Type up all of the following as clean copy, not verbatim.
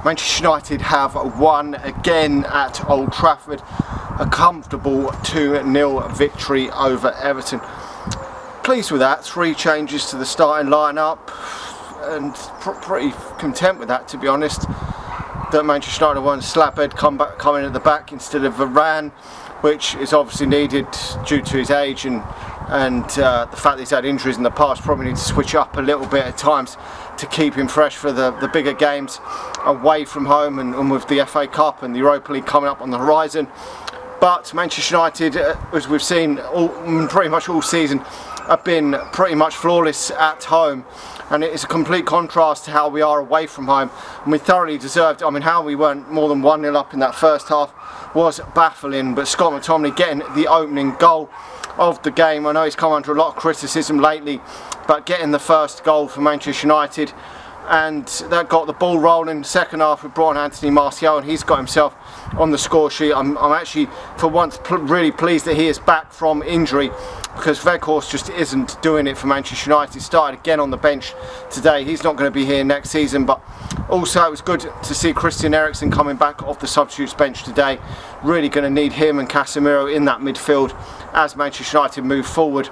Manchester United have won again at Old Trafford, a comfortable 2-0 victory over Everton. Pleased with that. 3 changes to the starting lineup, and pretty content with that, to be honest. That Manchester United won Slabhead come in at the back instead of Varane, which is obviously needed due to his age and the fact that he's had injuries in the past. Probably need to switch up a little bit at times to keep him fresh for the bigger games away from home, and with the FA Cup and the Europa League coming up on the horizon. But Manchester United, as we've seen pretty much all season, have been pretty much flawless at home, and it is a complete contrast to how we are away from home, and we thoroughly deserved. I mean, how we weren't more than 1-0 up in that first half was baffling, but Scott McTominay getting the opening goal of the game. I know he's come under a lot of criticism lately, but getting the first goal for Manchester United, and that got the ball rolling. Second half, we brought on Anthony Martial, and he's got himself on the score sheet. I'm actually for once really pleased that he is back from injury, because Weghorst just isn't doing it for Manchester United. He started again on the bench today. He's not going to be here next season, but also it was good to see Christian Eriksen coming back off the substitutes bench today. Really going to need him and Casemiro in that midfield as Manchester United move forward.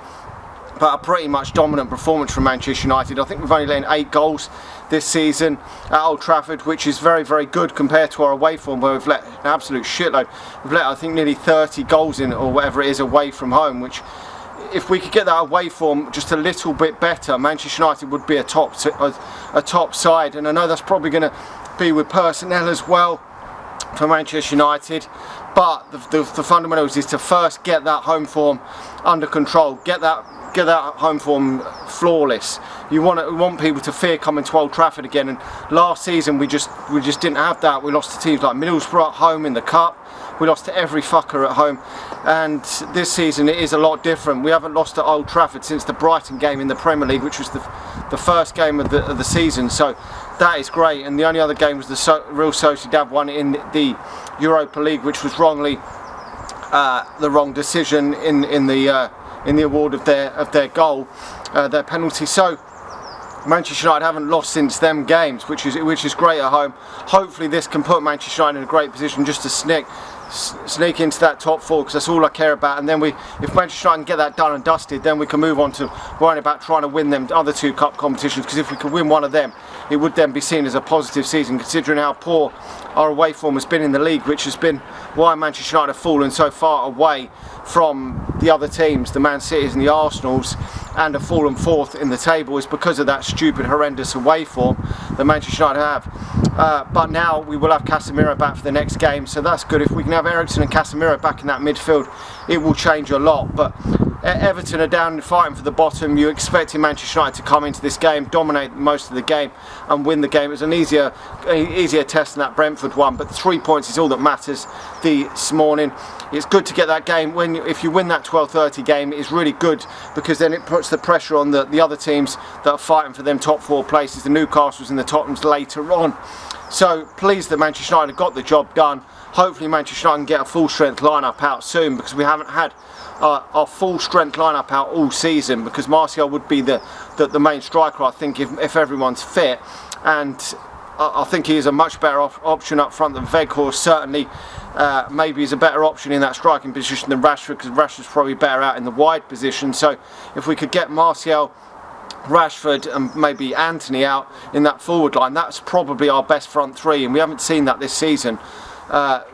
But a pretty much dominant performance from Manchester United. I think we've only let in 8 goals this season at Old Trafford, which is very, very good compared to our away form, where we've let an absolute shitload. We've let, I think, nearly 30 goals in, or whatever it is, away from home, which, if we could get that away form just a little bit better, Manchester United would be a top side. And I know that's probably going to be with personnel as well for Manchester United, but the fundamentals is to first get that home form under control, get that home form flawless. We want people to fear coming to Old Trafford again, and last season we just didn't have that. We lost to teams like Middlesbrough at home in the Cup. We lost to every fucker at home, and this season it is a lot different. We haven't lost at Old Trafford since the Brighton game in the Premier League, which was the first game of the season, so that is great. And the only other game was the Real Sociedad one in the Europa League, which was wrongly the wrong decision in the award of their goal, their penalty. So Manchester United haven't lost since them games, which is great at home. Hopefully this can put Manchester United in a great position just to sneak into that top 4, because that's all I care about. And then if Manchester United can get that done and dusted, then we can move on to worrying about trying to win them other 2 cup competitions, because if we could win one of them, it would then be seen as a positive season, considering how poor our away form has been in the league, which has been why Manchester United have fallen so far away from the other teams, the Man Cities and the Arsenals, and have fallen 4th in the table, is because of that stupid, horrendous away form that Manchester United have. But now we will have Casemiro back for the next game, so that's good. If we can have Eriksen and Casemiro back in that midfield, it will change a lot. But Everton are down and fighting for the bottom. You expected Manchester United to come into this game, dominate most of the game and win the game. It was an easier test than that Brentford one, but 3 points is all that matters this morning. It's good to get that game. If you win that 12:30 game, it's really good, because then it puts the pressure on the other teams that are fighting for them top 4 places, the Newcastles and the Tottenhams later on. So pleased that Manchester United got the job done. Hopefully Manchester United can get a full strength lineup out soon, because we haven't had our full strength lineup out all season, because Martial would be the main striker, I think, if everyone's fit, and I think he is a much better option up front than Weghorst. Certainly maybe he's a better option in that striking position than Rashford, because Rashford's probably better out in the wide position. So if we could get Martial, Rashford and maybe Anthony out in that forward line, that's probably our best front 3, and we haven't seen that this season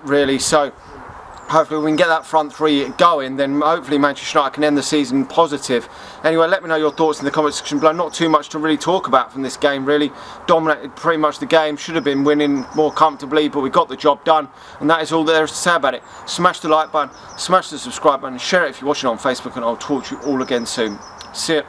really. So hopefully we can get that front 3 going, then hopefully Manchester United can end the season positive. Anyway, let me know your thoughts in the comment section below. Not too much to really talk about from this game, really. Dominated pretty much the game, should have been winning more comfortably, but we got the job done, and that is all there is to say about it. Smash the like button, smash the subscribe button, share it if you're watching on Facebook, and I'll talk to you all again soon. See ya.